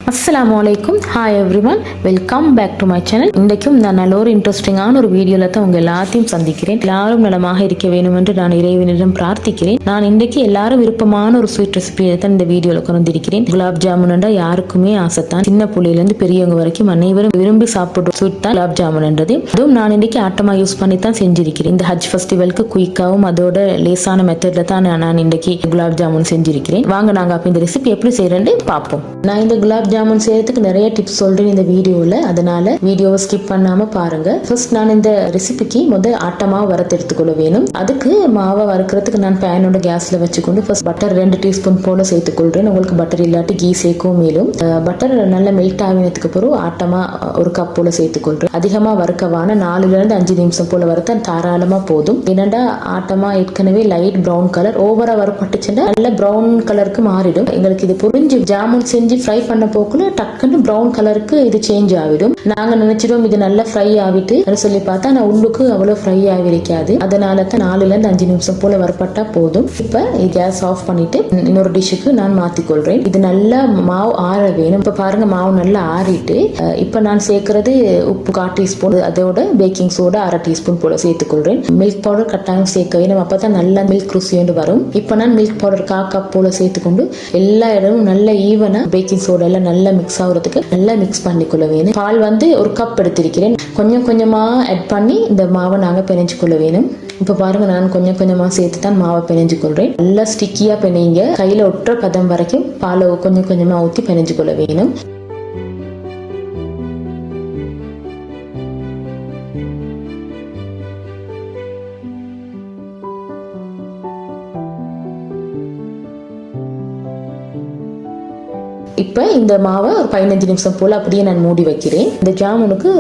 அஸ்ஸலாமு அலைக்கும். Hi everyone, welcome back to my channel. இன்றைக்கும் நான் நல்ல ஒரு இன்ட்ரெஸ்டிங்கான ஒரு வீடியோவில் தான் உங்கள் எல்லாத்தையும் சந்திக்கிறேன். எல்லாரும் நலமாக இருக்க வேண்டும் என்று நான் இறைவனிடம் பிரார்த்திக்கிறேன். நான் இன்றைக்கு எல்லாரும் விருப்பமான ஒரு ஸ்வீட் ரெசிபியை தான் இந்த வீடியோவில் கொண்டிருக்கிறேன். குலாப் ஜாமுன்டா யாருக்குமே ஆசைத்தான். சின்ன புள்ளையிலேருந்து பெரியவங்க வரைக்கும் அனைவரும் விரும்பி சாப்பிடுற ஸ்வீட் தான் குலாப் ஜாமுன்ன்றது. அதுவும் நான் இன்றைக்கு ஆட்டமா யூஸ் பண்ணி தான் செஞ்சிருக்கிறேன். இந்த ஹஜ் ஃபெஸ்டிவலுக்கு குயிக்காகவும் அதோட லேசான மெத்தட்ல தான் நான் இன்றைக்கு குலாப் ஜாமுன் செஞ்சிருக்கிறேன். வாங்க நாங்கள் அப்போ இந்த ரெசிபி எப்படி செய்யறேன்னு பார்ப்போம். நான் இந்த குலாப் ஜாமுன் செய்யறதுக்கு நிறைய டிப்ஸ் சொல்றேன் இந்த வீடியோல, அதனால வீடியோவை ஸ்கிப் பண்ணாம பாருங்க. ஃபர்ஸ்ட் நான் இந்த ரெசிபிக்கு ஆட்டமா வறுத்து எடுத்துக்கொள்ள வேணும். அதுக்கு மாவை வறுக்கிறதுக்கு நான் பேனோட கேஸ்ல வச்சுக்கொண்டு ஃபர்ஸ்ட் பட்டர் 2 டீஸ்பூன் போல சேர்த்துக்கொள்றேன். உங்களுக்கு பட்டர் இல்லாட்டி கீ சேர்க்கவும் மேலும். பட்டர் நல்லா மெல்ட் ஆகினதுக்கு பிறகு ஆட்டமா 1 கப் போல சேர்த்துக்கொள்றேன். அதிகமா வறுக்கவான 4 to 5 நிமிஷம் போல வறுத்தா தாராளமா போதும். என்னடா ஆட்டமா ஏற்கனவே லைட் ப்ரௌன் கலர், ஓவரா வறுப்பட்டுச்சுன்னா நல்ல ப்ரௌன் கலருக்கு மாறிடும். எங்களுக்கு இது புரிஞ்சு ஜாமுன் செஞ்சு ஃப்ரை பண்ண போக்குள்ள டக்குன்னு ப்ரௌன் கலருக்கு இது சேஞ்ச் ஆகிடும். நாங்க நினைச்சிடும் இது நல்லா ஃப்ரை ஆகிட்டு சொல்லி பார்த்தா நான் உள்ளுக்கு அவ்வளவு ஃப்ரை ஆகிருக்காது. அதனால தான் 4 to 5 நிமிஷம் போல வறுப்பட்டா போதும். இப்ப கேஸ் ஆஃப் பண்ணிட்டு இன்னொரு டிஷ்ஷுக்கு நான் மாத்திக்கொள்றேன். இது நல்லா மாவு ஆற வேணும். இப்ப பாருங்க மாவு நல்லா ஆறிட்டு இப்ப நான் சேர்க்கறது உப்பு 1/4 டீஸ்பூன், அதோட பேக்கிங் சோடா 1/2 டீஸ்பூன் போல சேர்த்துக்கொள்றேன். மில்க் பவுடர் கட்டாயம் சேர்க்க வேணும், அப்பதான் நல்லா மில்க் ருசியோண்டு வரும். இப்ப நான் மில்க் பவுடர் 1/4 கப் போல சேர்த்துக்கொண்டு எல்லா இடமும் நல்ல ஈவனா பேக்கிங் சோடா எல்லாம் நல்லா மிக்ஸ் ஆகுறதுக்கு நல்லா மிக்ஸ் பண்ணிக்கொள்ள வேணும். பால் 1 கப் எடுத்திருக்கிறேன். கொஞ்சம் கொஞ்சமா ஆட் பண்ணி இந்த மாவை நாங்க பிணைஞ்சு கொள்ள வேணும். இப்ப பாருங்க நான் கொஞ்சம் கொஞ்சமா சேர்த்து தான் மாவை பிணைஞ்சு கொள்றேன். நல்லா ஸ்டிக்கியா பிணைங்க, கையில ஒற்ற பதம் வரைக்கும் பாலை கொஞ்சம் கொஞ்சமா ஊற்றி பிணைஞ்சு கொள்ள வேணும். இப்போ இந்த மாவை ஒரு 15 நிமிஷம் போல அப்படியே நான் மூடி வைக்கிறேன். இந்த ஜாமுனுக்கு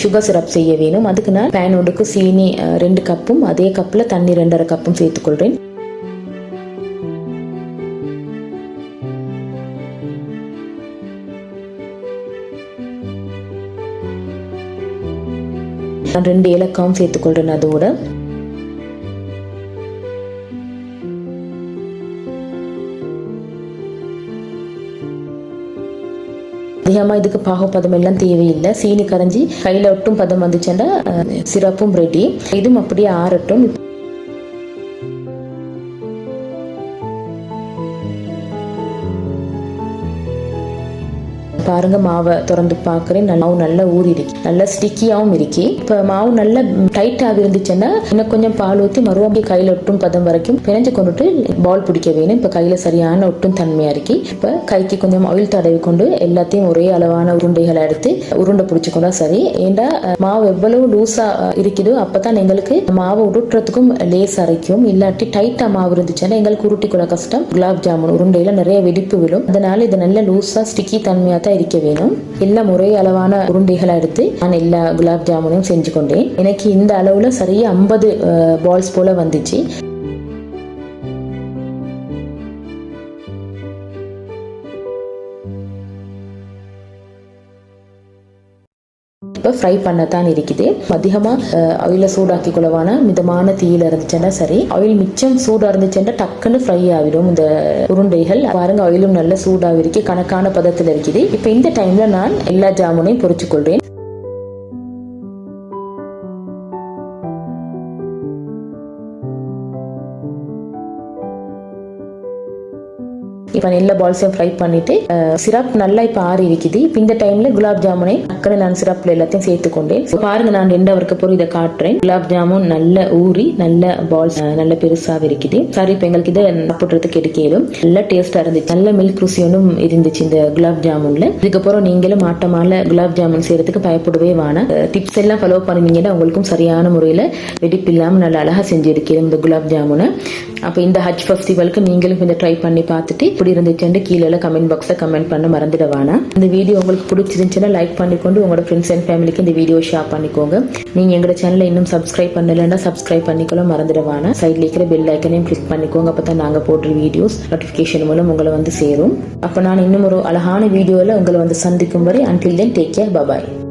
சுகர் சிரப் செய்ய வேணும். அதுக்கு நான் பேனோடுக்கு சீனி 2 கப்பும் அதே கப்ல தண்ணி 2.5 கப்பும் சேர்த்துக்கொள்றேன். நான் 2 ஏலக்காவும் சேர்த்துக்கொள்றேன். அதோட அதிகமா இதுக்கு பாகுபதம் எல்லாம் தேவையில்லை. சீனி கரைஞ்சி கையில ஒட்டும் பதம் வந்துச்சுன்னா சிரப்பும் ரெடி. இதுவும் அப்படியே ஆறட்டும். பாருங்க மாவை திறந்து பாக்குறேன். மாவு நல்லா ஊறி இருக்கு, நல்லா ஸ்டிக்கியாவும் இருக்கு. இப்ப மாவு நல்லா டைட்டாக இருந்துச்சுன்னா இன்னும் கொஞ்சம் பால் ஊற்றி மறுபடியும் கையில ஒட்டும் பதம் வரைக்கும் பிணைஞ்சு கொண்டுட்டு பால் பிடிக்க வேணும். இப்ப கையில சரியான ஒட்டும் தன்மையா இருக்கு. இப்ப கைக்கு கொஞ்சம் ஆயில் தடவி கொண்டு எல்லாத்தையும் ஒரே அளவான உருண்டைகளை எடுத்து உருண்டை பிடிச்சு கொண்டா சரி. ஏண்டா மாவு எவ்வளவு லூஸா இருக்குதோ அப்பதான் எங்களுக்கு மாவு உருட்டுறதுக்கும் லேஸ் அரைக்கும். இல்லாட்டி டைட்டா மாவு இருந்துச்சுன்னா எங்களுக்கு உருட்டி கூட கஷ்டம். குலாப் ஜாமுன் உருண்டையில நிறைய வெடிப்பு விடும். அதனால இது நல்ல லூஸா ஸ்டிக்கி தன்மையா தான் இருக்க வேணும். எல்லாம் ஒரே அளவான உருண்டைகளை எடுத்து நான் எல்லா குலாப் ஜாமுனையும் செஞ்சு கொண்டேன். எனக்கு இந்த அளவுல சரியா 50 பால்ஸ் போல வந்துச்சு. இப்போ ஃப்ரை பண்ணத்தான் இருக்குது. அதிகமா ஆயில சூடாக்கி கொள்ளவான மிதமான தீயில இருந்துச்சுன்னா சரி. ஆயில் மிச்சம் சூடா இருந்துச்சுன்னா டக்குன்னு ஃப்ரை ஆகிடும் இந்த உருண்டைகள். பாருங்க ஆயிலும் நல்ல சூடாக இருக்கு, கணக்கான பதத்தில் இருக்குது. இப்போ இந்த டைம்ல நான் எல்லா ஜாமுனையும் பொரிச்சு கொள்றேன். இப்போ எல்லா பால்ஸையும் ஃப்ரை பண்ணிட்டு சிரப் நல்லா இப்போ ஆறி இருக்குது. இப்போ இந்த டைம்ல குலாப் ஜாமுனை டக்குன்னு நான் சிரப்ல எல்லாத்தையும் சேர்த்துக்கொண்டேன். பாருங்க நான் 2 ஹவருக்கு அப்புறம் இதை காட்டுறேன். குலாப் ஜாமுன் நல்ல ஊறி நல்ல பால்ஸ் நல்ல பெருசாக இருக்குது. சரி இப்போ எங்களுக்கு இதை சாப்பிட்றதுக்கு எடுக்கலும் நல்ல டேஸ்டா இருந்துச்சு. நல்ல மில்க் ருசி ஒன்றும் இருந்துச்சு இந்த குலாப் ஜாமுன்ல. இதுக்கப்புறம் நீங்களும் ஆட்டமால குலாப் ஜாமுன் செய்யறதுக்கு பயப்படவே வேணாம். டிப்ஸ் எல்லாம் ஃபாலோ பண்ணுவீங்கன்னா உங்களுக்கும் சரியான முறையில வெடிப்பு இல்லாம நல்ல அழகா செஞ்சு இருக்கிறேன் இந்த குலாப் ஜாமுனை. அப்போ இந்த ஹஜ் ஃபெஸ்டிவலுக்கு நீங்களும் இந்த ட்ரை பண்ணி பார்த்துட்டு எப்படி இருந்துச்சுன்னு கீழே கமெண்ட் பாக்ஸை கமெண்ட் பண்ண மறந்துடுவானா. இந்த வீடியோ உங்களுக்கு பிடிச்சிருந்துச்சுன்னா லைக் பண்ணிக்கொண்டு உங்களோட ஃப்ரெண்ட்ஸ் அண்ட் ஃபேமிலிக்கு இந்த வீடியோ ஷேர் பண்ணிக்கோங்க. நீங்க எங்களோட சேனலை இன்னும் சப்ஸ்கிரைப் பண்ணலன்னா சப்ஸ்கிரைப் பண்ணிக்கொள்ள மறந்துடுவானா. சைட்ல இருக்கிற பெல் ஐக்கனையும் கிளிக் பண்ணிக்கோங்க. அப்பதான் நாங்க போடுற வீடியோஸ் நோட்டிபிகேஷன் மூலம் உங்களை சேரும். அப்ப நான் இன்னும் ஒரு அழகான வீடியோல உங்களை சந்திக்கும் வரை until then take care, bye bye.